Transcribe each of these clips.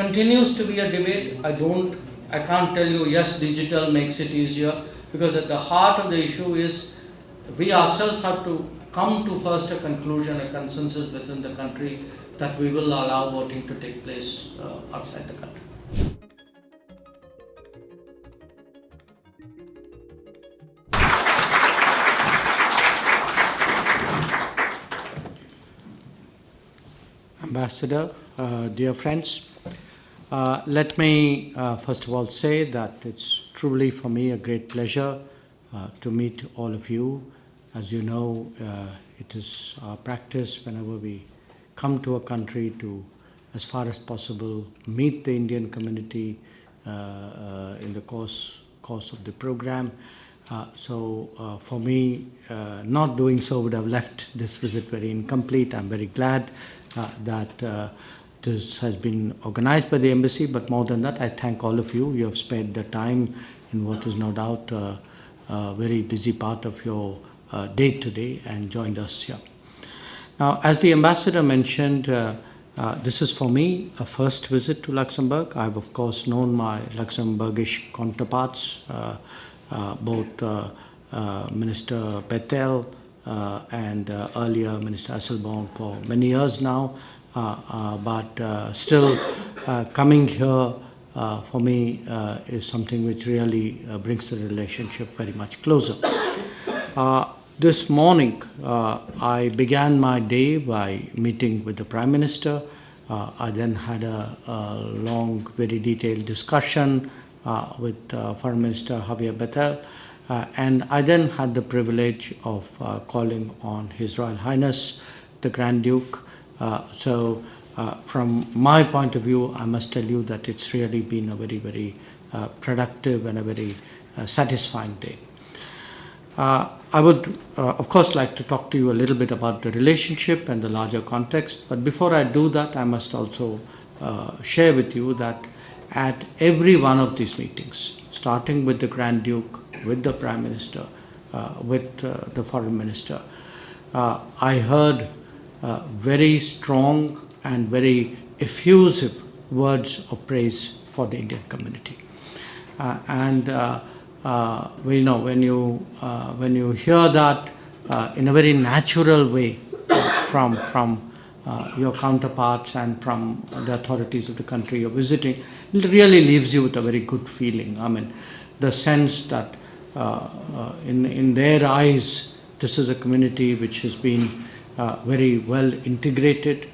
continues to be a debate. I can't tell you, yes, digital makes it easier, because at the heart of the issue is we ourselves have to come to first a conclusion, a consensus within the country that we will allow voting to take place outside the country. Ambassador, dear friends, let me first of all say that it's truly for me a great pleasure to meet all of you. As you know, it is our practice whenever we come to a country to, as far as possible, meet the Indian community in the course of the program. So for me, not doing so would have left this visit very incomplete. I'm very glad that this has been organized by the embassy, but more than that, I thank all of you. You have spared the time in what is no doubt a very busy part of your day today and joined us here. Now, as the ambassador mentioned, this is for me a first visit to Luxembourg. I've of course known my Luxembourgish counterparts, both Minister Bettel and earlier Minister S for many years now, but still coming here for me is something which really brings the relationship very much closer. This morning, I began my day by meeting with the Prime Minister. I then had a long, very detailed discussion with Foreign Minister Xavier Bettel, and I then had the privilege of calling on His Royal Highness, the Grand Duke. So from my point of view, I must tell you that it's really been a very, very productive and a very satisfying day. I would, of course, like to talk to you a little bit about the relationship and the larger context, but before I do that, I must also share with you that at every one of these meetings, starting with the Grand Duke, with the Prime Minister, with the Foreign Minister, I heard very strong and very effusive words of praise for the Indian community. We know when you hear that in a very natural way from your counterparts and from the authorities of the country you're visiting, it really leaves you with a very good feeling. I mean, the sense that in their eyes, this is a community which has been very well integrated.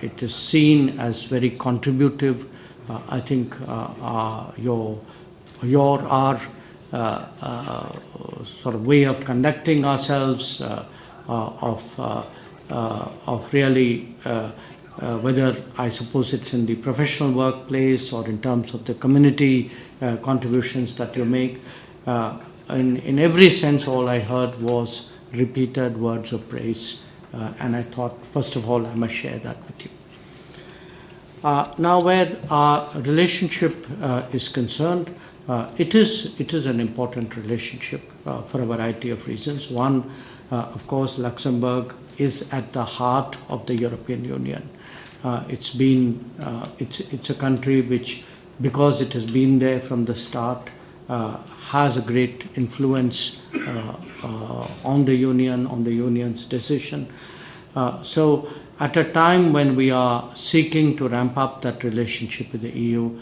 It is seen as very contributive. I think our sort of way of conducting ourselves, of really whether I suppose it's in the professional workplace or in terms of the community contributions that you make. In every sense, all I heard was repeated words of praise, and I thought, first of all, I must share that with you. Now, where our relationship is concerned, it is an important relationship for a variety of reasons. One, of course, Luxembourg is at the heart of the European Union. It's a country which, because it has been there from the start, has a great influence on the Union, on the Union's decision. So at a time when we are seeking to ramp up that relationship with the EU,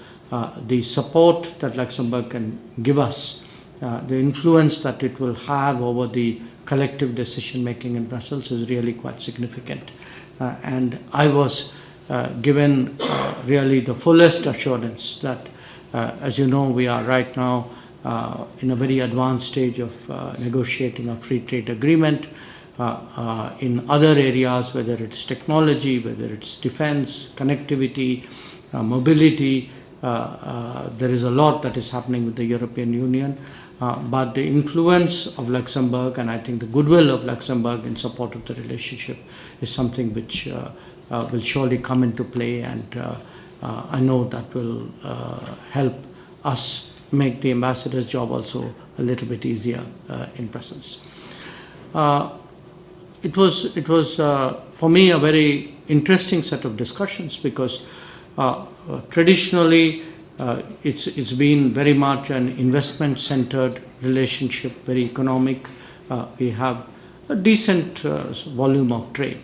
the support that Luxembourg can give us, the influence that it will have over the collective decision making in Brussels is really quite significant. And I was given really the fullest assurance that, as you know, we are right now in a very advanced stage of negotiating a free trade agreement. In other areas, whether it's technology, whether it's defense, connectivity, mobility, there is a lot that is happening with the European Union. But the influence of Luxembourg, and I think the goodwill of Luxembourg in support of the relationship, is something which will surely come into play, and I know that will help us make the ambassador's job also a little bit easier in Brussels. It was for me a very interesting set of discussions, because Traditionally, it's been very much an investment-centered relationship, very economic. We have a decent volume of trade.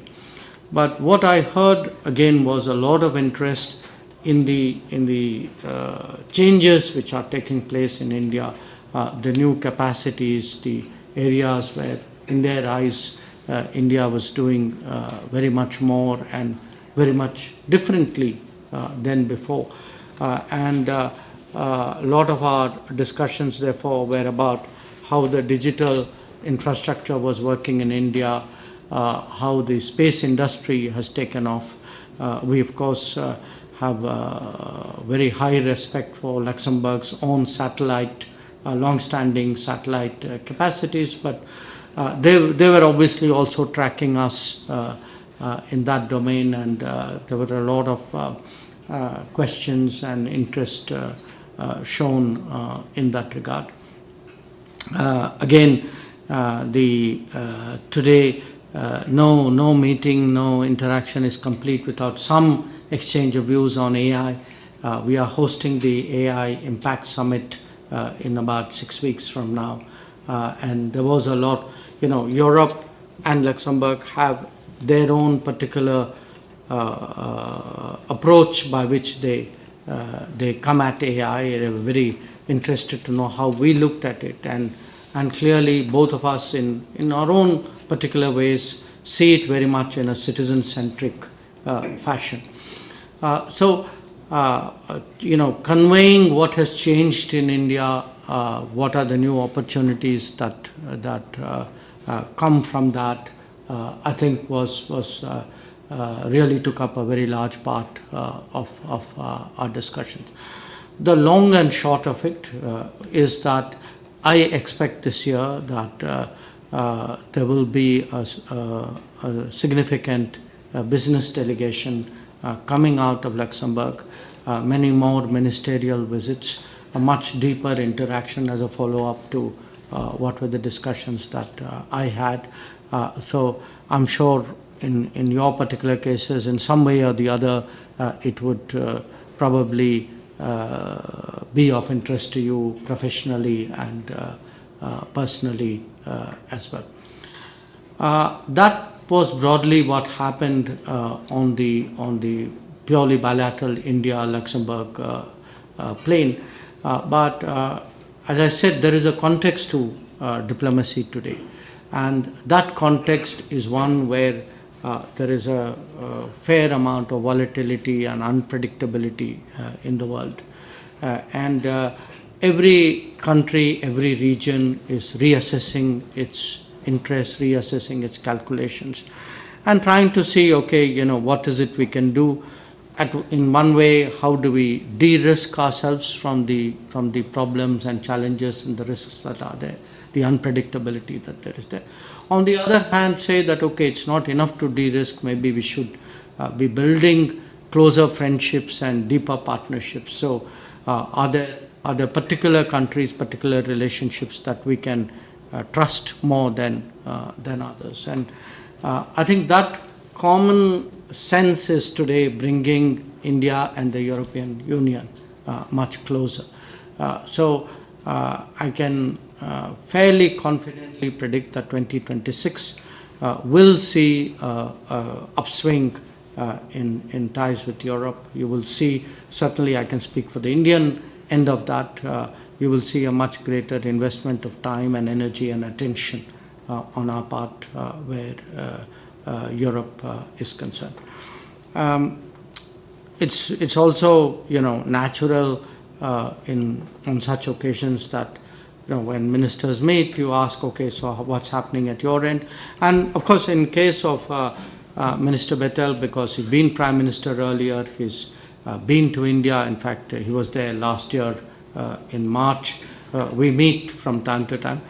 But what I heard again was a lot of interest in the changes which are taking place in India, the new capacities, the areas where, in their eyes, India was doing very much more and very much differently than before. A lot of our discussions, therefore, were about how the digital infrastructure was working in India, how the space industry has taken off. We, of course, have very high respect for Luxembourg's own satellite, long-standing satellite capacities, but they were obviously also tracking us in that domain, and there were a lot of questions and interest shown in that regard. Again, today, no meeting, no interaction is complete without some exchange of views on AI. We are hosting the AI Impact Summit in about 6 weeks from now. And there was a lot, Europe and Luxembourg have their own particular approach by which they come at AI. They were very interested to know how we looked at it. And clearly, both of us, in our own particular ways, see it very much in a citizen-centric fashion. Conveying what has changed in India, what are the new opportunities that come from that, I think was really took up a very large part of our discussions. The long and short of it is that I expect this year that there will be a significant business delegation coming out of Luxembourg, many more ministerial visits, a much deeper interaction as a follow-up to what were the discussions that I had. So I'm sure in your particular cases, in some way or the other, it would probably be of interest to you professionally and personally as well. That was broadly what happened on the purely bilateral India-Luxembourg plane. But as I said, there is a context to diplomacy today. And that context is one where there is a fair amount of volatility and unpredictability in the world. Every country, every region is reassessing its interests, reassessing its calculations, and trying to see, okay, what is it we can do? In one way, how do we de-risk ourselves from the problems and challenges and the risks that are there, the unpredictability that there is there. On the other hand, say that, okay, it's not enough to de-risk, maybe we should be building closer friendships and deeper partnerships. So are there particular countries, particular relationships that we can trust more than others? And I think that common sense is today bringing India and the European Union much closer. So I can fairly confidently predict that 2026 will see upswing in ties with Europe. You will see, certainly I can speak for the Indian end of that, you will see a much greater investment of time and energy and attention on our part where Europe is concerned. It's also natural on such occasions that when ministers meet, you ask, okay, so what's happening at your end? And of course, in case of Minister Bettel, because he's been Prime Minister earlier, he's been to India. In fact, he was there last year in March. We meet from time to time.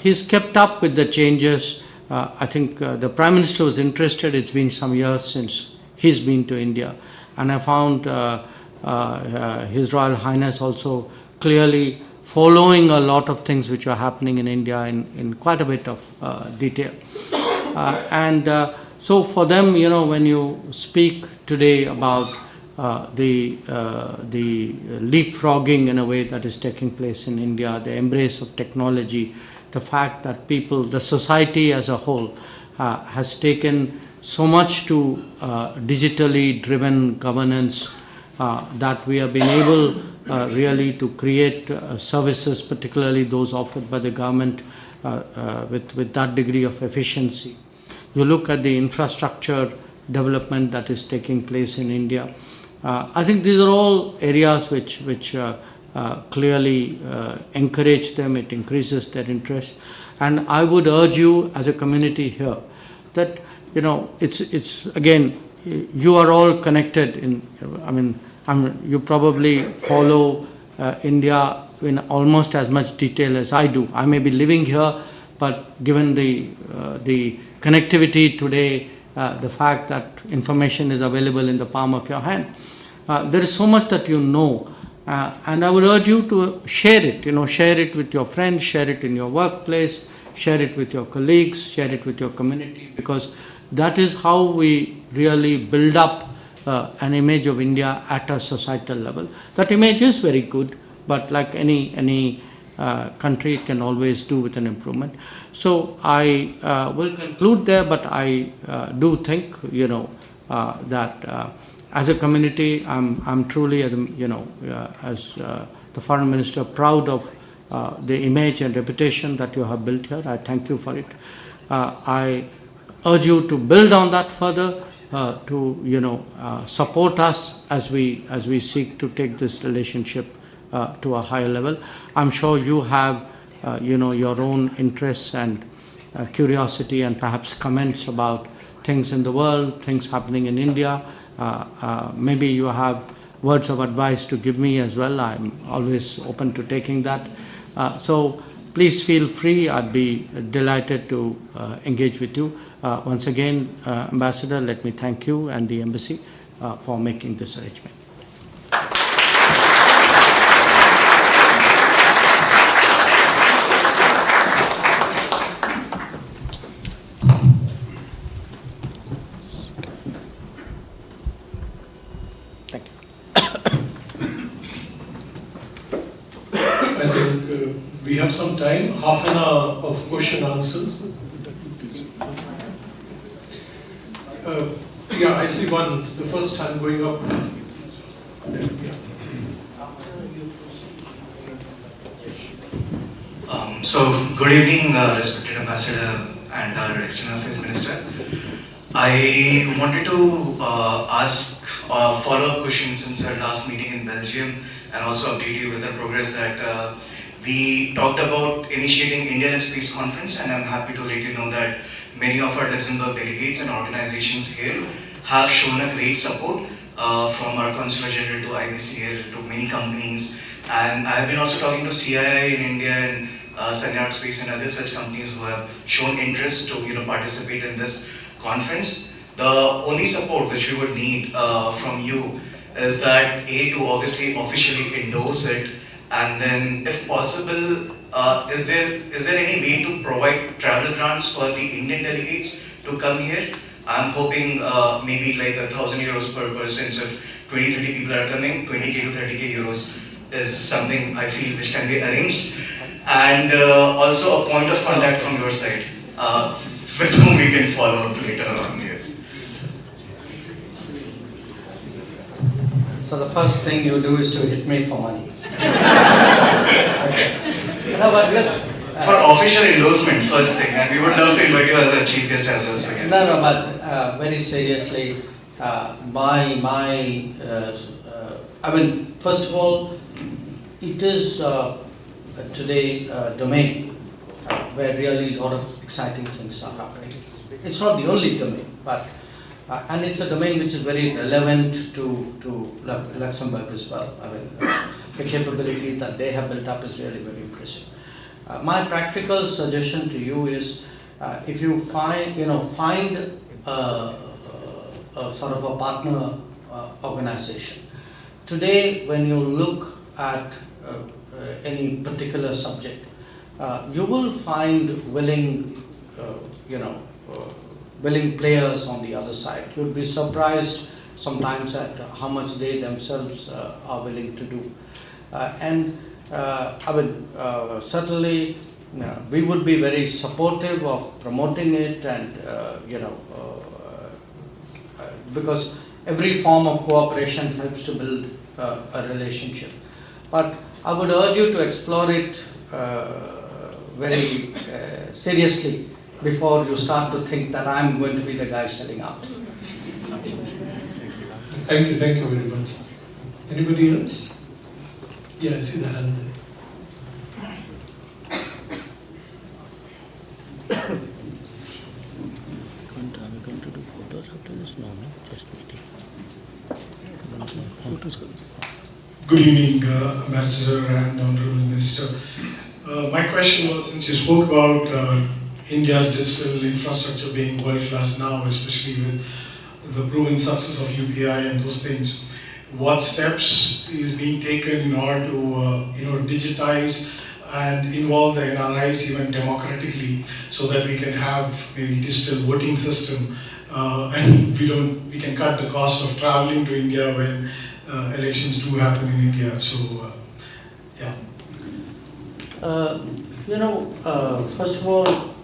He's kept up with the changes. I think the Prime Minister was interested. It's been some years since he's been to India. And I found His Royal Highness also clearly following a lot of things which are happening in India in quite a bit of detail. So for them, when you speak today about the leapfrogging in a way that is taking place in India, the embrace of technology, the fact that people, the society as a whole, has taken so much to digitally driven governance that we have been able really to create services, particularly those offered by the government, with that degree of efficiency. You look at the infrastructure development that is taking place in India. I think these are all areas which clearly encourage them, it increases their interest. And I would urge you as a community here that, it's again, you are all connected you probably follow India in almost as much detail as I do. I may be living here, but given the connectivity today, the fact that information is available in the palm of your hand, there is so much that you know, and I would urge you to share it. Share it with your friends, share it in your workplace, share it with your colleagues, share it with your community, because that is how we really build up an image of India at a societal level. That image is very good, but like any country, it can always do with an improvement. So I will conclude there, but I do think, that as a community, I'm truly, as the Foreign Minister, proud of the image and reputation that you have built here. I thank you for it. I urge you to build on that further, to support us as we seek to take this relationship to a higher level. I'm sure you have your own interests and curiosity and perhaps comments about things in the world, things happening in India. Maybe you have words of advice to give me as well. I'm always open to taking that. So please feel free. I'd be delighted to engage with you. Once again, Ambassador, let me thank you and the Embassy for making this arrangement. Thank you. I think we have some time, half an hour of question answers. Yeah, I see one, the first hand going up. Yeah. Good evening, respected Ambassador and our External Affairs Minister. I wanted to ask a follow-up question since our last meeting in Belgium, and also update you with the progress that we talked about initiating Indian Space Conference, and I'm happy to let you know that many of our Luxembourg delegates and organizations here have shown a great support from our Consular General to IBC here to many companies. And I have been also talking to CII in India and Sanyard Space and other such companies who have shown interest to participate in this conference. The only support which we would need from you is that to obviously officially endorse it, and then if possible, is there any way to provide travel grants for the Indian delegates to come here? I'm hoping maybe like €1,000 per person. So if 20-30 people are coming, 20k to 30k euros is something I feel which can be arranged. And also a point of contact from your side with whom we can follow up later on. Yes. So the first thing you do is to hit me for money. No, but look, for official endorsement, first thing, and we would love to invite you as a chief guest as well. So yes. No, but very seriously, first of all, it is today a domain where really a lot of exciting things are happening. It's not the only domain, but and it's a domain which is very relevant to Luxembourg as well. The capabilities that they have built up is really very impressive. My practical suggestion to you is, if you find a sort of a partner organization. Today, when you look at any particular subject, you will find willing players on the other side. You'd be surprised sometimes at how much they themselves are willing to do. Certainly we would be very supportive of promoting it, and because every form of cooperation helps to build a relationship. But I would urge you to explore it very seriously before you start to think that I'm going to be the guy selling out. Thank you very much. Anybody else? Yeah, I see the hand there. Are we going to do photos after this? No, just meeting. Good evening, Ambassador and Honorable Minister. My question was, since you spoke about India's digital infrastructure being world-class now, especially with the proven success of UPI and those things, what steps is being taken in order to digitize and involve the NRIs even democratically, so that we can have maybe digital voting system and we can cut the cost of traveling to India when elections do happen in India. So, yeah. First of all,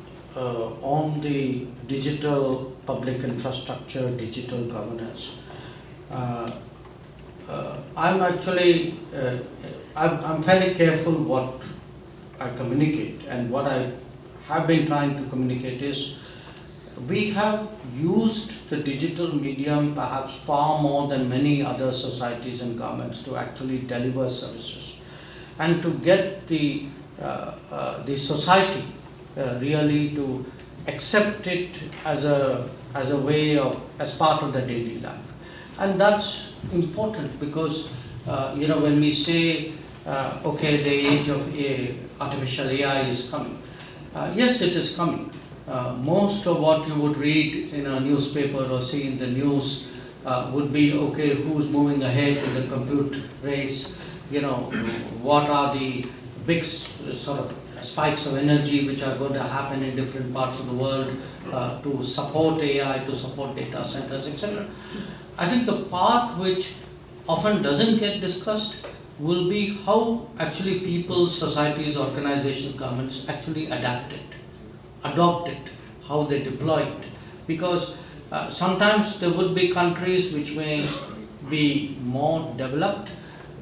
on the digital public infrastructure, digital governance, I'm actually, I'm fairly careful what I communicate, and what I have been trying to communicate is we have used the digital medium perhaps far more than many other societies and governments to actually deliver services and to get the society really to accept it as a way of, as part of the daily life. And that's important because when we say okay, the age of artificial AI is coming, yes, it is coming. Most of what you would read in a newspaper or see in the news would be, okay, who's moving ahead in the compute race, what are the big sort of spikes of energy which are going to happen in different parts of the world to support AI, to support data centers, etc. I think the part which often doesn't get discussed will be how actually people, societies, organizations, governments actually adapt it, adopt it, how they deploy it. Because sometimes there would be countries which may be more developed,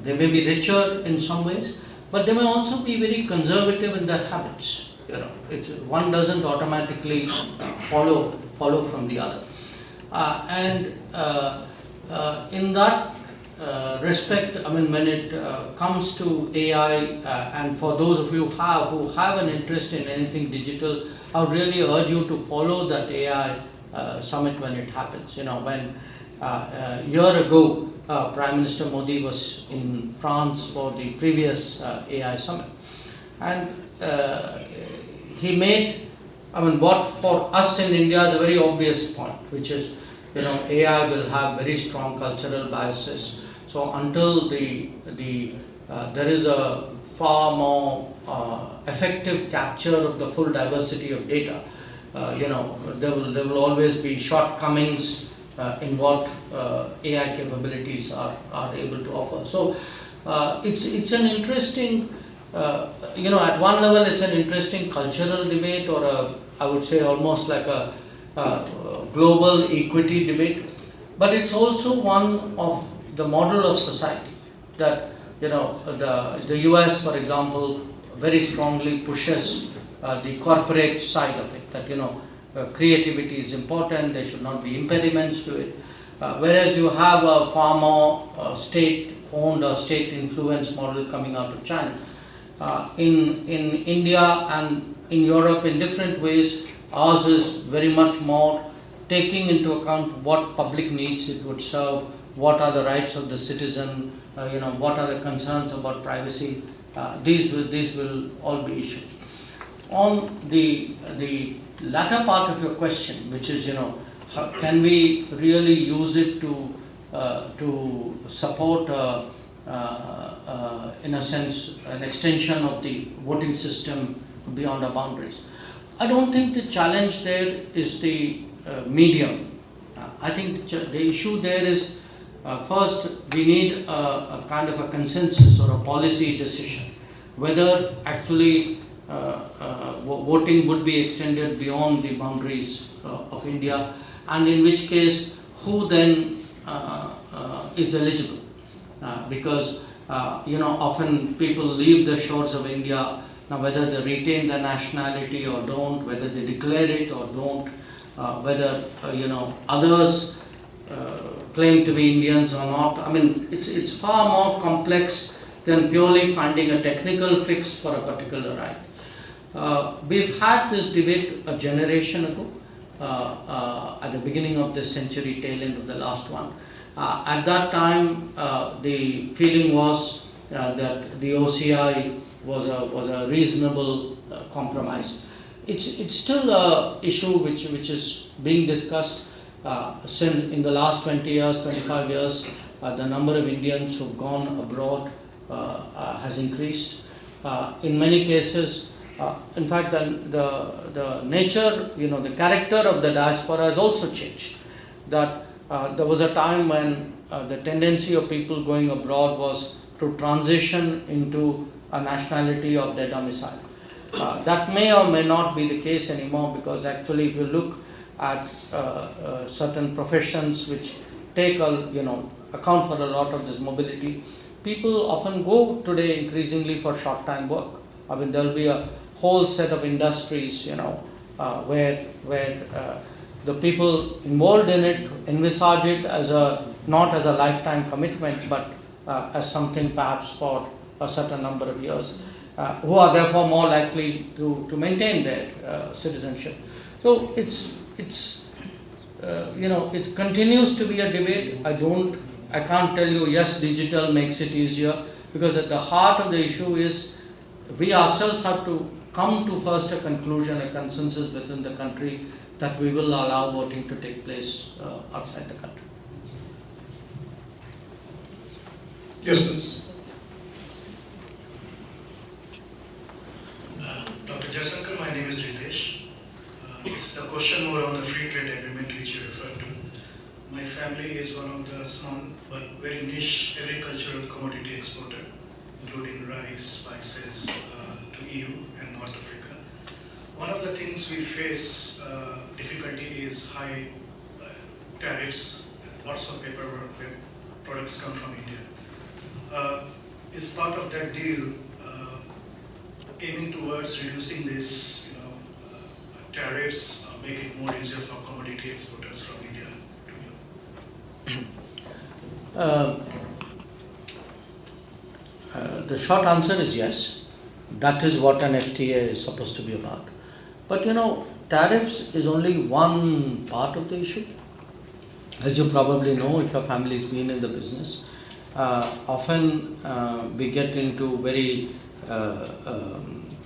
they may be richer in some ways, but they may also be very conservative in their habits. One doesn't automatically follow from the other. In that respect, when it comes to AI, and for those of you who have an interest in anything digital, I would really urge you to follow that AI summit when it happens. When a year ago, Prime Minister Modi was in France for the previous AI summit, and he made, what for us in India is a very obvious point, which is, AI will have very strong cultural biases. So until there is a far more effective capture of the full diversity of data, there will always be shortcomings in what AI capabilities are able to offer. So it's an interesting, at one level it's an interesting cultural debate, or I would say almost like a global equity debate, but it's also one of the model of society that, the US, for example, very strongly pushes the corporate side of it, that, creativity is important, there should not be impediments to it. Whereas you have a far more state-owned or state-influenced model coming out of China. In India and in Europe, in different ways, ours is very much more taking into account what public needs it would serve, what are the rights of the citizen, what are the concerns about privacy. These will all be issues. On the latter part of your question, which is, how can we really use it to support, in a sense, an extension of the voting system beyond our boundaries? I don't think the challenge there is the medium. I think the issue there is First, we need a kind of a consensus or a policy decision, whether actually voting would be extended beyond the boundaries of India, and in which case, who then is eligible. Because often people leave the shores of India. Now, whether they retain their nationality or don't, whether they declare it or don't, whether others claim to be Indians or not. I mean, it's far more complex than purely finding a technical fix for a particular right. We've had this debate a generation ago, at the beginning of this century, tail end of the last one. At that time, the feeling was that the OCI was a reasonable compromise. It's still an issue which is being discussed. Since in the last 20 years, 25 years, the number of Indians who've gone abroad has increased. In many cases, in fact, the nature, the character of the diaspora has also changed. That there was a time when the tendency of people going abroad was to transition into a nationality of their domicile. That may or may not be the case anymore, because actually if you look at certain professions which take account for a lot of this mobility, people often go today increasingly for short-time work. I mean, there will be a whole set of industries, where the people involved in it envisage it as not as a lifetime commitment, but as something perhaps for a certain number of years, who are therefore more likely to maintain their citizenship. So it continues to be a debate. I can't tell you, yes, digital makes it easier, because at the heart of the issue is we ourselves have to come to first a conclusion, a consensus within the country that we will allow voting to take place outside the country. Yes, please. Dr. Jaishankar, my name is Ritesh. It's the question more on the free trade agreement which you referred to. My family is one of the small but very niche agricultural commodity exporter, including rice, spices to EU and North Africa. One of the things we face difficulty is high tariffs, lots of paperwork when products come from India. Is part of that deal aiming towards reducing this, tariffs, make it more easier for commodity exporters from India to Europe? The short answer is yes. That is what an FTA is supposed to be about. But tariffs is only one part of the issue. As you probably know, if your family has been in the business, often we get into very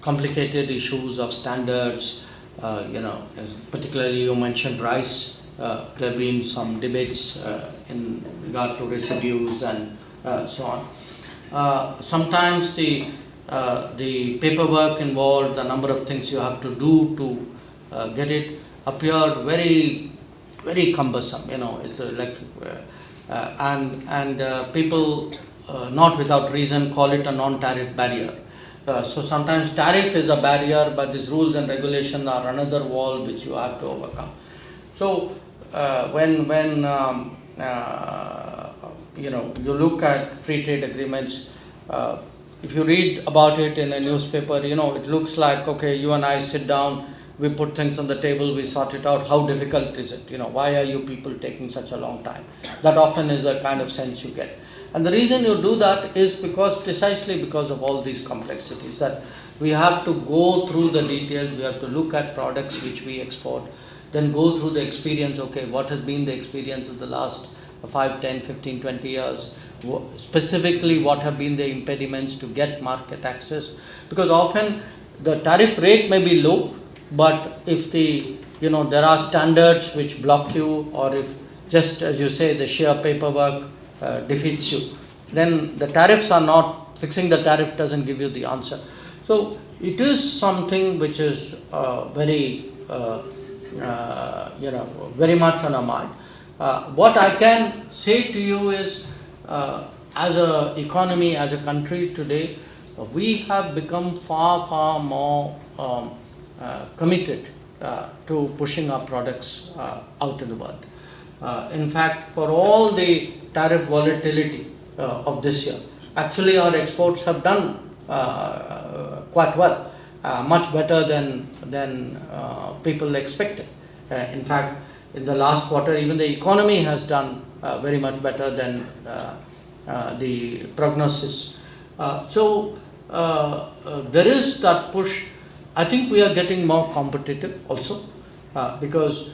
complicated issues of standards. Particularly you mentioned rice. There have been some debates in regard to residues and so on. Sometimes the paperwork involved, the number of things you have to do to get it, appear very, very cumbersome. It's like and people not without reason call it a non-tariff barrier. So sometimes tariff is a barrier, but these rules and regulations are another wall which you have to overcome. So when you look at free trade agreements, if you read about it in a newspaper, it looks like, okay, you and I sit down, we put things on the table, we sort it out. How difficult is it? Why are you people taking such a long time? That often is a kind of sense you get. And the reason you do that is precisely because of all these complexities, that we have to go through the details, we have to look at products which we export, then go through the experience, okay, what has been the experience of the last 5, 10, 15, 20 years, specifically what have been the impediments to get market access, because often the tariff rate may be low, but if there are standards which block you, or if, just as you say, the sheer paperwork defeats you, then the tariffs are not, fixing the tariff doesn't give you the answer. So it is something which is very much on our mind. What I can say to you is, as an economy, as a country today, we have become far more committed to pushing our products out in the world. In fact, for all the tariff volatility of this year, actually our exports have done quite well, much better than people expected. In fact, in the last quarter, even the economy has done very much better than the prognosis. So there is that push. I think we are getting more competitive also, because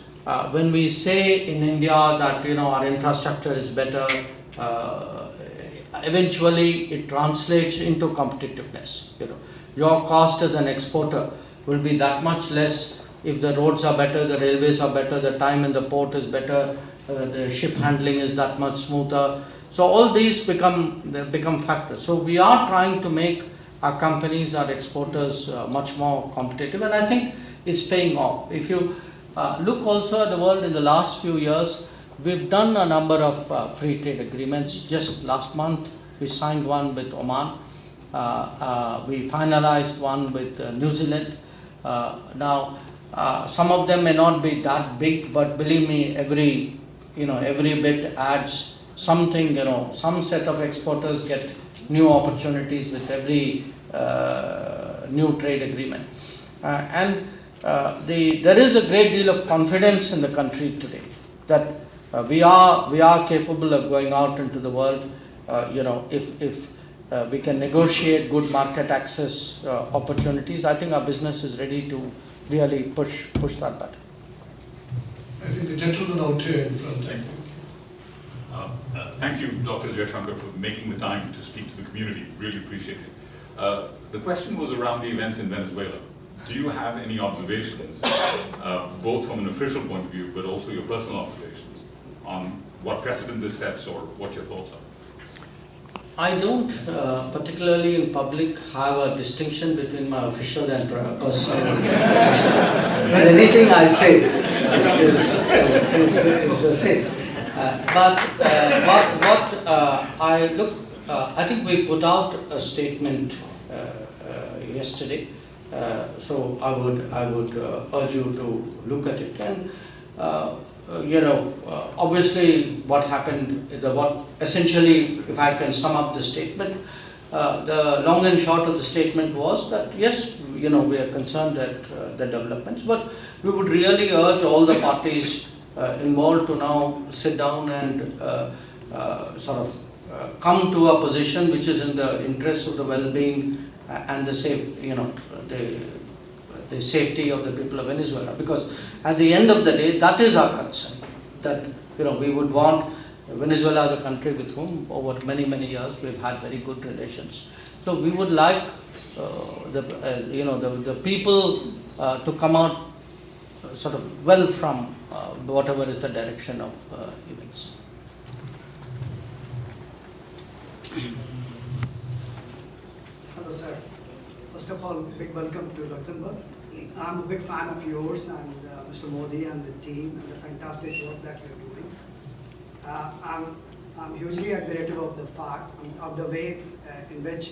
when we say in India that our infrastructure is better, eventually it translates into competitiveness. Your cost as an exporter will be that much less if the roads are better, the railways are better, the time in the port is better, the ship handling is that much smoother. So all these become factors. So we are trying to make our companies, our exporters much more competitive, and I think it's paying off. If you look also at the world in the last few years, we've done a number of free trade agreements. Just last month we signed one with Oman. We finalized one with New Zealand. Now some of them may not be that big, but believe me, every bit adds something. Some set of exporters get new opportunities with every new trade agreement, and there is a great deal of confidence in the country today that we are capable of going out into the world. If we can negotiate good market access opportunities, I think our business is ready to really push that button. I think the gentleman out here in front. Thank you. Thank you, Dr. Jaishankar, for making the time to speak to the community. Really appreciate it. The question was around the events in Venezuela. Do you have any observations, both from an official point of view, but also your personal observations on what precedent this sets or what your thoughts are? I don't particularly in public have a distinction between my official and personal. Anything I say is the same. But what I think we put out a statement yesterday. So I would urge you to look at it. And obviously what happened, essentially, if I can sum up the statement, the long and short of the statement was that yes, we are concerned at the developments, but we would really urge all the parties involved to now sit down and sort of come to a position which is in the interest of the well-being and the safety of the people of Venezuela. Because at the end of the day, that is our concern. That we would want Venezuela as a country with whom over many years we've had very good relations. So we would like the people to come out sort of well from whatever is the direction of events. Hello, sir. First of all, big welcome to Luxembourg. I'm a big fan of yours and Mr. Modi and the team and the fantastic work that you're doing. I'm hugely admirative of the fact, of the way in which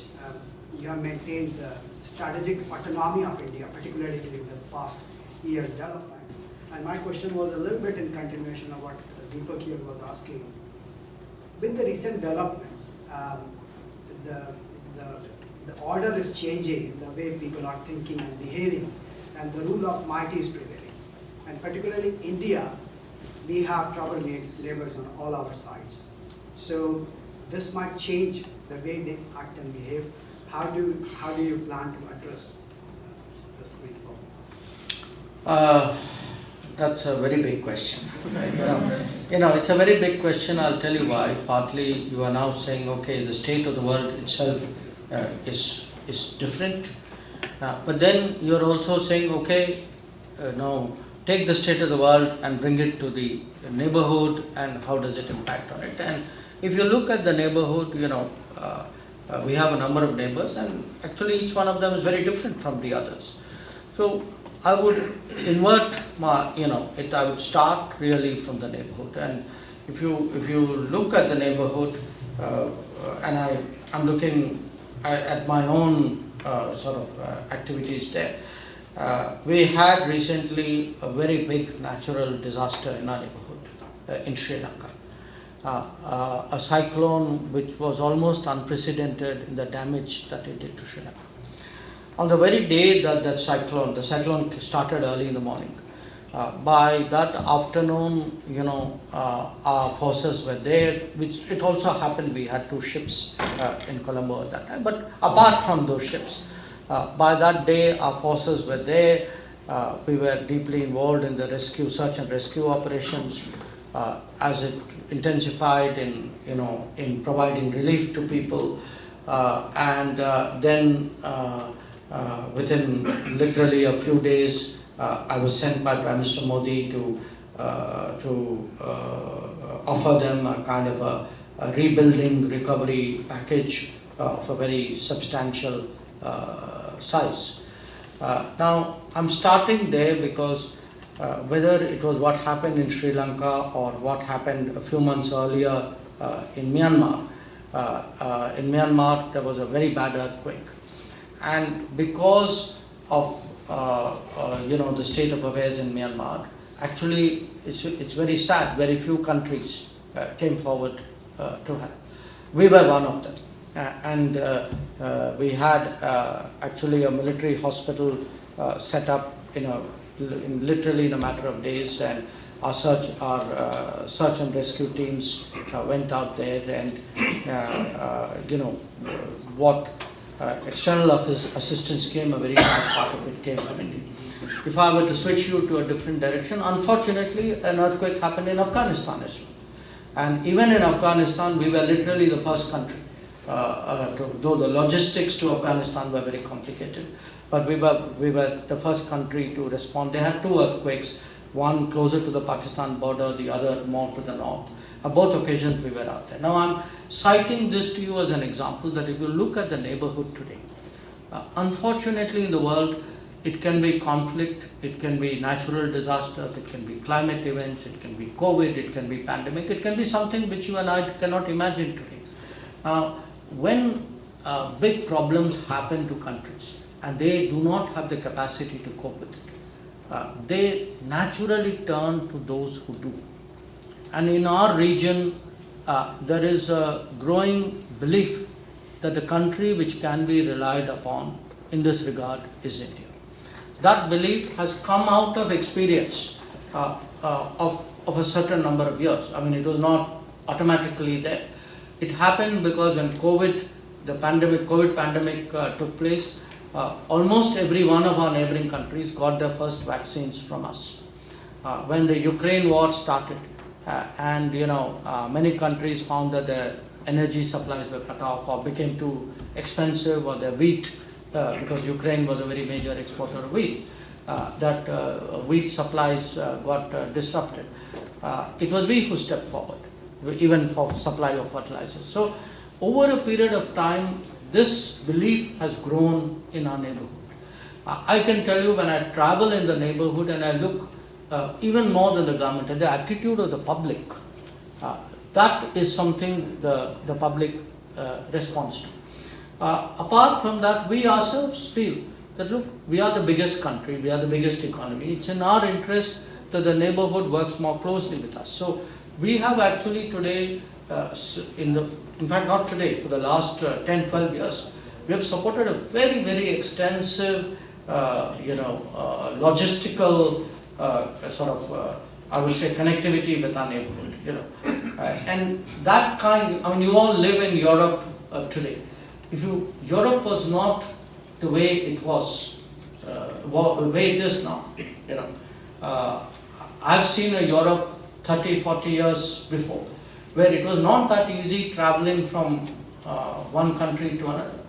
you have maintained the strategic autonomy of India, particularly during the past year's developments. And my question was a little bit in continuation of what Deepak here was asking. With the recent developments, the order is changing, the way people are thinking and behaving, and the rule of might is prevailing. And particularly India, we have troubled neighbors on all our sides. So this might change the way they act and behave. How do you plan to address this going forward? That's a very big question. It's a very big question. I'll tell you why. Partly you are now saying, okay, the state of the world itself is different. But then you're also saying, okay, now take the state of the world and bring it to the neighborhood, and how does it impact on it? And if you look at the neighborhood, we have a number of neighbors, and actually each one of them is very different from the others. So I would invert my, I would start really from the neighborhood. And if you look at the neighborhood, and I'm looking at my own activities there. We had recently a very big natural disaster in our neighborhood in Sri Lanka. A cyclone which was almost unprecedented in the damage that it did to Sri Lanka. On the very day that the cyclone started early in the morning. By that afternoon, our forces were there, which it also happened we had 2 ships in Colombo at that time. But apart from those ships, by that day our forces were there. We were deeply involved in the search and rescue operations as it intensified in providing relief to people, and then within literally a few days, I was sent by Prime Minister Modi to offer them a kind of a rebuilding recovery package of a very substantial size. Now, I'm starting there because whether it was what happened in Sri Lanka or what happened a few months earlier in Myanmar. In Myanmar, there was a very bad earthquake. And because of the state of affairs in Myanmar, actually it's very sad. Very few countries came forward to help. We were one of them, and we had actually a military hospital set up literally in a matter of days, and our search and rescue teams went out there, and what external assistance came, a very large part of it came from India. If I were to switch you to a different direction, unfortunately an earthquake happened in Afghanistan as well. And even in Afghanistan, we were literally the first country, though the logistics to Afghanistan were very complicated, but we were the first country to respond. They had 2 earthquakes, one closer to the Pakistan border, the other more to the north. On both occasions we were out there. Now I'm citing this to you as an example that if you look at the neighborhood today, unfortunately in the world, it can be conflict, it can be natural disasters, it can be climate events, it can be COVID, it can be pandemic, it can be something which you and I cannot imagine today. When big problems happen to countries and they do not have the capacity to cope with it, they naturally turn to those who do. And in our region, there is a growing belief that the country which can be relied upon in this regard is India. That belief has come out of experience of a certain number of years. I mean, it was not automatically there. It happened because when COVID pandemic took place, almost every one of our neighboring countries got their first vaccines from us. When the Ukraine war started, and many countries found that their energy supplies were cut off or became too expensive, or their wheat, because Ukraine was a very major exporter of wheat, that wheat supplies got disrupted. It was we who stepped forward, even for supply of fertilizers. So over a period of time, this belief has grown in our neighborhood. I can tell you, when I travel in the neighborhood and I look even more than the government and the attitude of the public, that is something the public responds to. Apart from that, we ourselves feel that, look, we are the biggest country, we are the biggest economy. It's in our interest that the neighborhood works more closely with us. So we have actually today, in fact not today, for the last 10-12 years, we have supported a very, very extensive logistical I would say connectivity with our neighborhood, and that kind, I mean, you all live in Europe today. Europe was not the way it was, the way it is now, I've seen a Europe 30, 40 years before, where it was not that easy traveling from one country to another.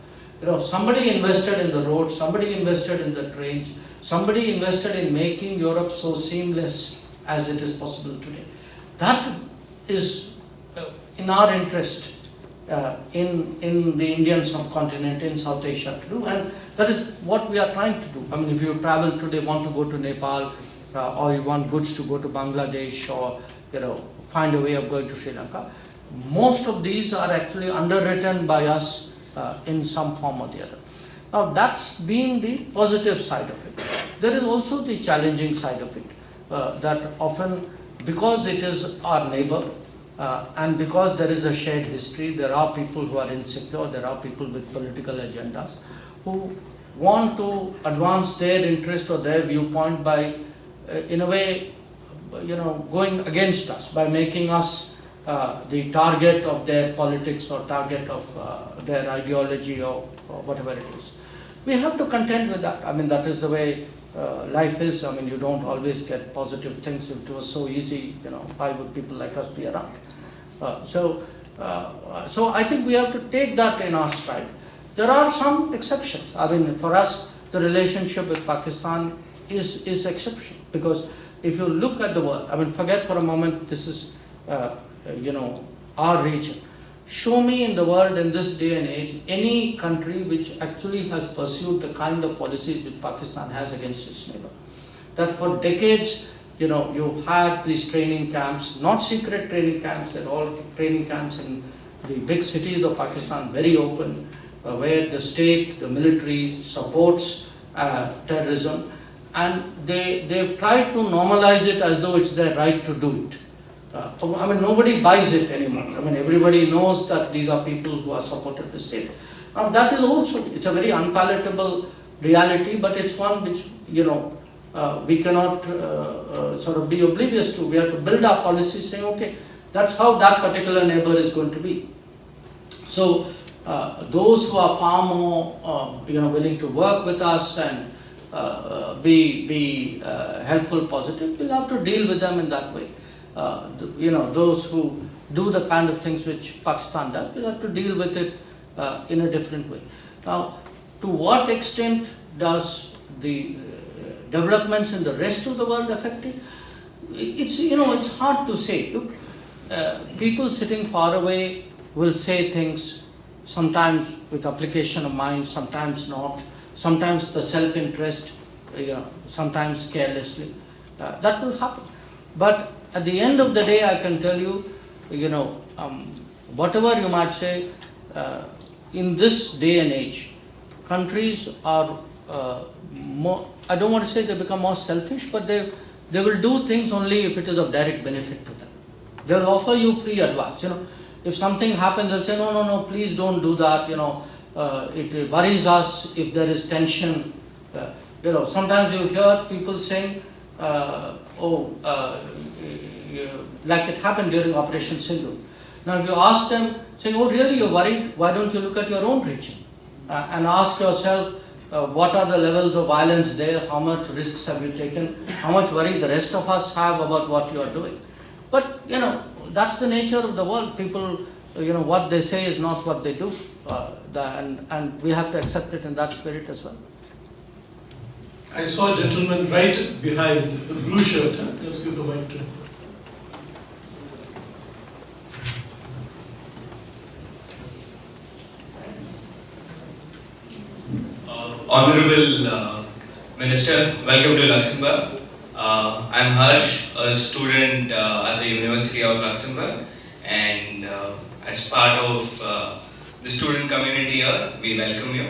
Somebody invested in the roads, somebody invested in the trains, somebody invested in making Europe so seamless as it is possible today. That is in our interest in the Indian subcontinent, in South Asia to do, and that is what we are trying to do. I mean, if you travel today, want to go to Nepal, or you want goods to go to Bangladesh, or find a way of going to Sri Lanka, most of these are actually underwritten by us in some form or the other. Now that's being the positive side of it. There is also the challenging side of it, that often because it is our neighbor, and because there is a shared history, there are people who are insecure, there are people with political agendas who want to advance their interest or their viewpoint by, in a way, going against us, by making us the target of their politics or target of their ideology or whatever it is. We have to contend with that. I mean, that is the way life is. I mean, you don't always get positive things. If it was so easy, why would people like us be around? So I think we have to take that in our stride. There are some exceptions. I mean, for us, the relationship with Pakistan is exceptional, because if you look at the world, I mean, forget for a moment this is, our region. Show me in the world in this day and age any country which actually has pursued the kind of policies which Pakistan has against its neighbor. That for decades, you've had these training camps, not secret training camps, they're all training camps in the big cities of Pakistan, very open, where the state, the military supports terrorism, and they've tried to normalize it as though it's their right to do it. I mean, nobody buys it anymore. I mean, everybody knows that these are people who are supported the state. Now, that is also, it's a very unpalatable reality, but it's one which, we cannot sort of be oblivious to. We have to build our policies saying, okay, that's how that particular neighbor is going to be. So, those who are far more, willing to work with us and be helpful, positive, we'll have to deal with them in that way. Those who do the kind of things which Pakistan does, we'll have to deal with it in a different way. Now, to what extent does the developments in the rest of the world affect it? It's hard to say. Look, people sitting far away will say things, sometimes with application of mind, sometimes not, sometimes the self-interest, sometimes carelessly. That will happen. But at the end of the day, I can tell you, whatever you might say, in this day and age, countries are more, I don't want to say they become more selfish, but they will do things only if it is of direct benefit to them. They'll offer you free advice. If something happens, they'll say, no, please don't do that. It worries us if there is tension. Sometimes you hear people saying, like it happened during Operation Sindhu. Now, if you ask them, saying, oh, really, you're worried? Why don't you look at your own region and ask yourself, what are the levels of violence there? How much risks have you taken? How much worry the rest of us have about what you are doing? But, that's the nature of the world. People, what they say is not what they do. And we have to accept it in that spirit as well. I saw a gentleman right behind the blue shirt. Let's give the mic to him. Honorable Minister, welcome to Luxembourg. I'm Harsh, a student at the University of Luxembourg, and as part of the student community here, we welcome you.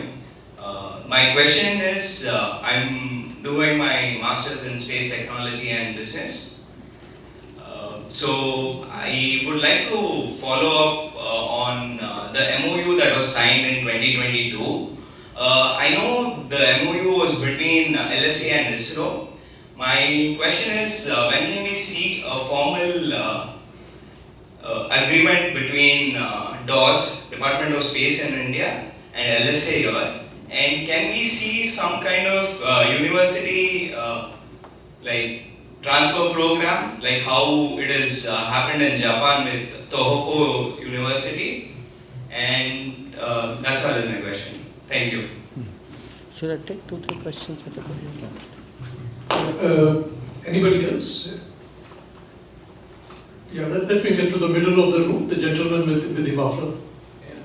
My question is, I'm doing my Masters in Space Technology and Business. So I would like to follow up on the MOU that was signed in 2022. I know the MOU was between LSA and ISRO. My question is, when can we see a formal agreement between DOS, Department of Space in India, and LSA here? And can we see some kind of university transfer program, like how it has happened in Japan with Tohoku University? And that's all is my question. Thank you. Should I take 2-3 questions at a Anybody else? Yeah, let me get to the middle of the room, the gentleman with the muffler. Yeah.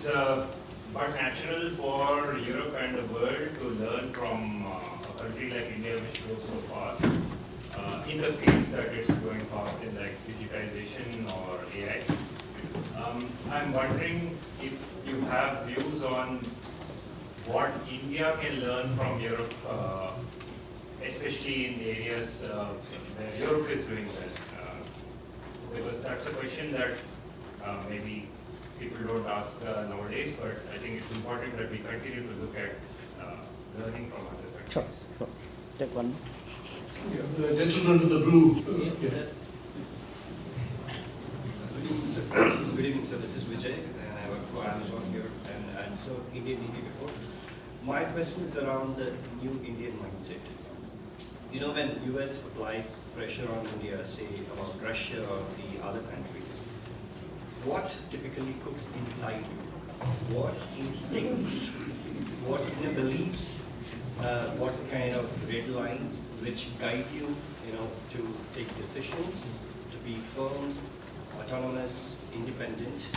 is but natural for Europe and the world to learn from a country like India, which grows so fast in the fields that it's going fast in, like digitization or AI. I'm wondering if you have views on what India can learn from Europe, especially in the areas where Europe is doing well. Because that's a question that maybe people don't ask nowadays, but I think it's important that we continue to look at learning from other countries. Sure. Take one. Yeah, the gentleman with the blue. Good evening, sir. This is Vijay, and I work for Amazon here, and so Indian DP before. My question is around the new Indian mindset. You know, when US applies pressure on India, say about Russia or the other countries, what typically cooks inside you? What instincts, what inner beliefs, what kind of red lines which guide you, to take decisions, to be firm, autonomous, independent,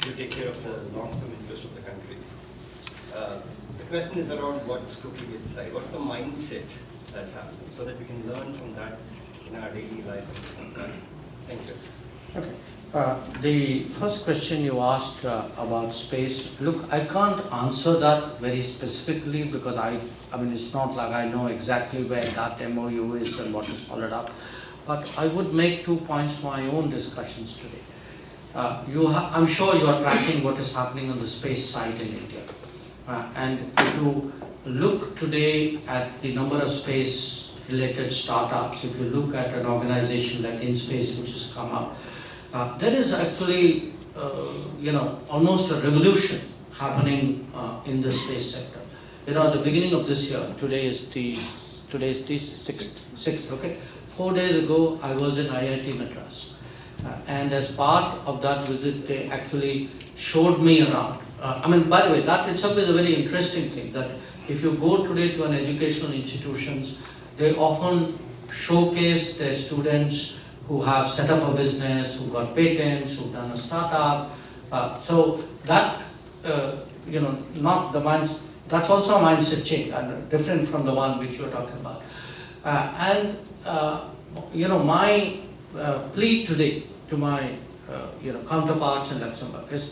to take care of the long-term interest of the country. The question is around what's cooking inside, what's the mindset that's happening, so that we can learn from that in our daily life. Thank you. Okay. The first question you asked about space, look, I can't answer that very specifically because I mean, it's not like I know exactly where that MOU is and what is followed up. But I would make 2 points for my own discussions today. I'm sure you are tracking what is happening on the space side in India. And if you look today at the number of space-related startups, if you look at an organization like InSpace, which has come up, there is actually, almost a revolution happening in the space sector. At the beginning of this year, today is the 6th, okay? 4 days ago, I was in IIT Madras. And as part of that visit, they actually showed me around. By the way, that itself is a very interesting thing, that if you go today to an educational institutions, they often showcase their students who have set up a business, who got patents, who've done a startup. So that, not the mind, that's also a mindset change, and different from the one which you're talking about. My plea today to my, counterparts in Luxembourg is,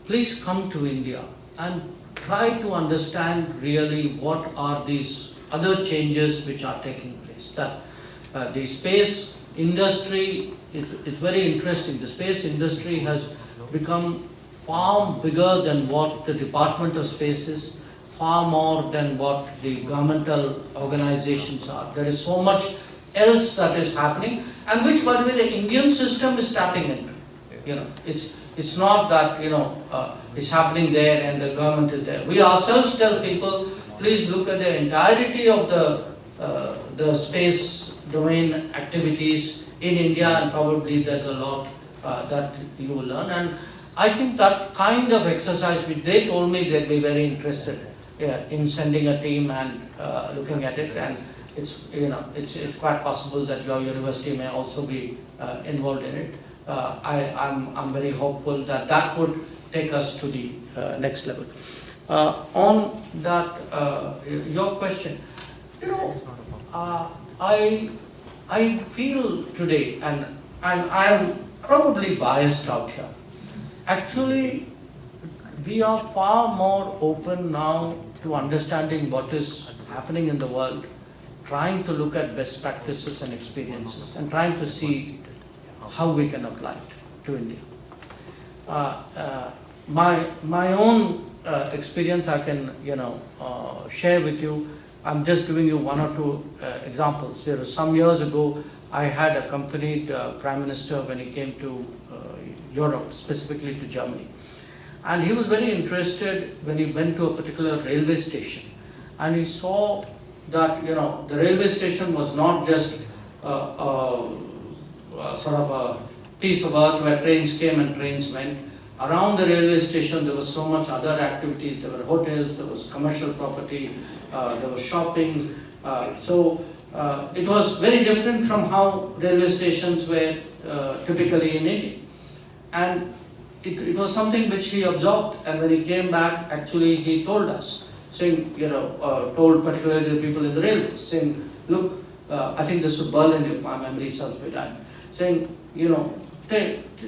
please come to India and try to understand really what are these other changes which are taking place. That the space industry, it's very interesting. The space industry has become far bigger than what the Department of Space is, far more than what the governmental organizations are. There is so much else that is happening, and which, by the way, the Indian system is tapping into. It's not that it's happening there and the government is there. We ourselves tell people, please look at the entirety of the space domain activities in India, and probably there's a lot that you will learn. And I think that kind of exercise, which they told me they'd be very interested in sending a team and looking at it, and it's quite possible that your university may also be involved in it. I'm very hopeful that that would take us to the next level. On that, your question, I feel today, and I am probably biased out here. Actually, we are far more open now to understanding what is happening in the world, trying to look at best practices and experiences, and trying to see how we can apply it to India. My own experience I can share with you. I'm just giving you one or two examples. Some years ago, I had accompanied Prime Minister when he came to Europe, specifically to Germany. And he was very interested when he went to a particular railway station. And he saw that, the railway station was not just sort of a piece of earth where trains came and trains went. Around the railway station, there was so much other activities. There were hotels, there was commercial property, there was shopping. So it was very different from how railway stations were typically in India. And it was something which he absorbed, and when he came back, actually he told us, saying, told particularly the people in the railways, saying, look, I think this was Berlin, if my memory serves me right, saying,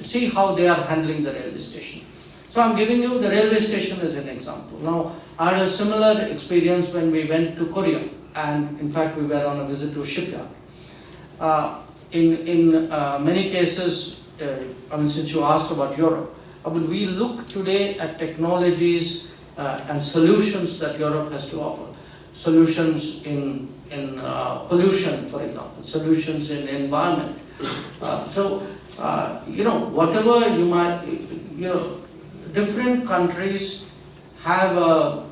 see how they are handling the railway station. So I'm giving you the railway station as an example. Now, I had a similar experience when we went to Korea, and in fact we were on a visit to a shipyard. In many cases, since you asked about Europe, we look today at technologies and solutions that Europe has to offer. Solutions in pollution, for example, solutions in environment. Whatever you might, different countries have a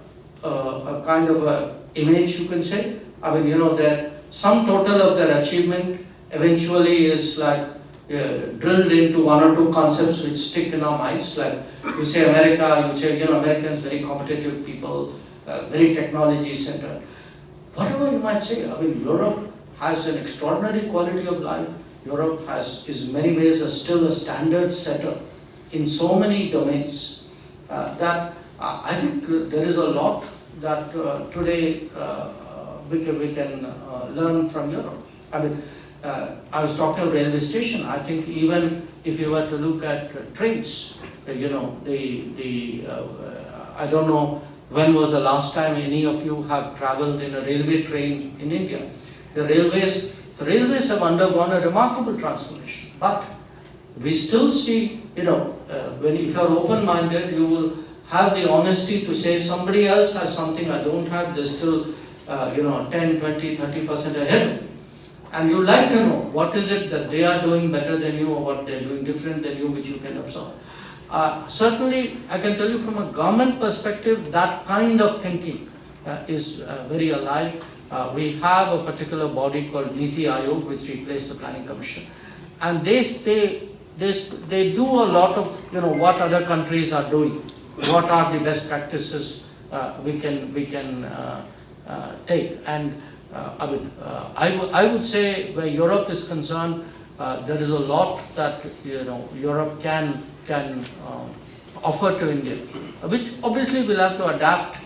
kind of a image, you can say. That sum total of their achievement eventually is like drilled into one or two concepts which stick in our minds. Like you say America, you say, Americans very competitive people, very technology centered. Whatever you might say, Europe has an extraordinary quality of life. Europe is in many ways still a standard setter in so many domains that I think there is a lot that today we can learn from Europe. I was talking of railway station. I think even if you were to look at trains, I don't know when was the last time any of you have traveled in a railway train in India. The railways have undergone a remarkable transformation, but we still see, if you're open-minded, you will have the honesty to say somebody else has something I don't have, they're still 10, 20, 30% ahead. And you'd like to know what is it that they are doing better than you or what they're doing different than you, which you can observe. Certainly, I can tell you from a government perspective, that kind of thinking is very alive. We have a particular body called Niti Aayog, which replaced the Planning Commission. And they do a lot of, what other countries are doing. What are the best practices we can take. And I would say where Europe is concerned, there is a lot that Europe can offer to India, which obviously we'll have to adapt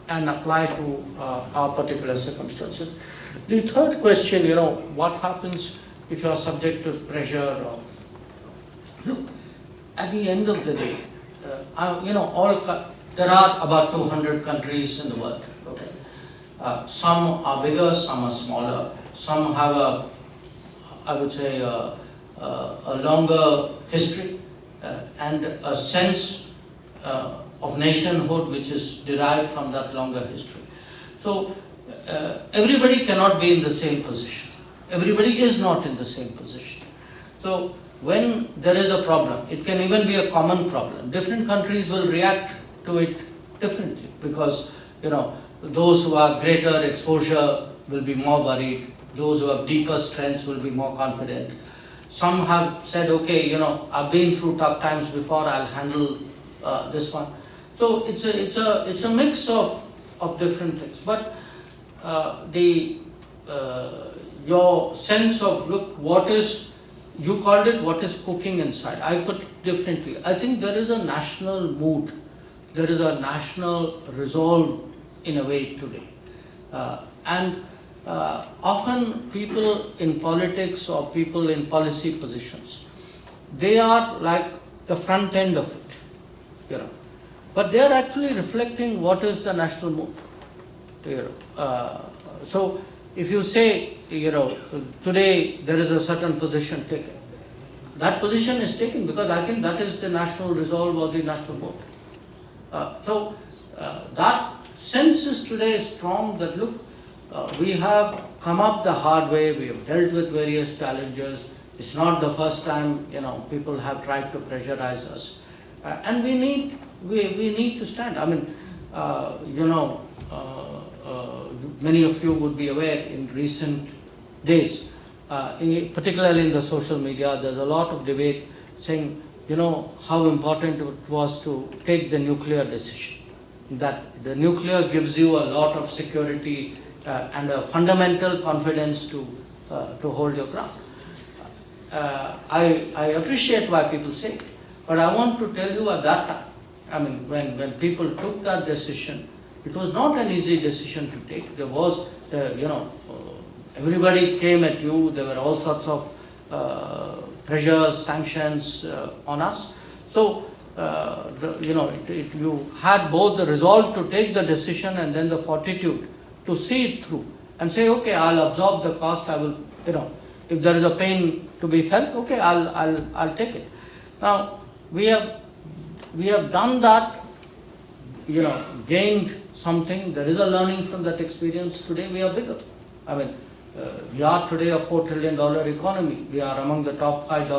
and apply to our particular circumstances. The third question, what happens if you are subject to pressure? Look, at the end of the day, there are about 200 countries in the world. Okay. Some are bigger, some are smaller. Some have a longer history and a sense of nationhood which is derived from that longer history. So everybody cannot be in the same position. Everybody is not in the same position. So when there is a problem, it can even be a common problem. Different countries will react to it differently because, those who have greater exposure will be more worried. Those who have deeper strengths will be more confident. Some have said, okay, I've been through tough times before, I'll handle this one. So it's a mix of different things. But your sense of, look, you called it what is cooking inside. I put it differently. I think there is a national mood. There is a national resolve in a way today. Often people in politics or people in policy positions, they are like the front end of it, But they are actually reflecting what is the national mood, So if you say, today there is a certain position taken, that position is taken because I think that is the national resolve or the national mood. That sense is today strong that, look, we have come up the hard way, we have dealt with various challenges. It's not the first time, people have tried to pressurize us. And we need to stand. Many of you would be aware in recent days, particularly in the social media, there's a lot of debate saying, how important it was to take the nuclear decision. That the nuclear gives you a lot of security and a fundamental confidence to hold your ground. I appreciate why people say it, But I want to tell you at that time, I mean, when people took that decision, it was not an easy decision to take. There was, everybody came at you. There were all sorts of pressures, sanctions on us. So, you had both the resolve to take the decision and then the fortitude to see it through and say, okay, I'll absorb the cost. I will, if there is a pain to be felt, okay, I'll take it. Now, we have done that, gained something. There is a learning from that experience. Today we are bigger. I mean, we are today a $4 trillion economy. We are among the top 5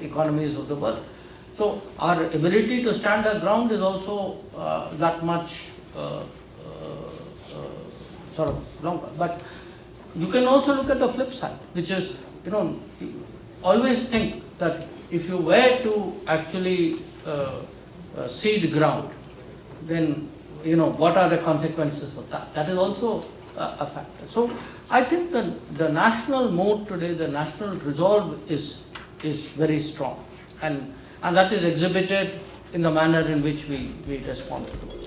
economies of the world. So our ability to stand our ground is also that much sort of longer. But you can also look at the flip side, which is, always think that if you were to actually cede ground, then what are the consequences of that? That is also a factor. So I think the national mood today, the national resolve is very strong, and that is exhibited in the manner in which we respond to it.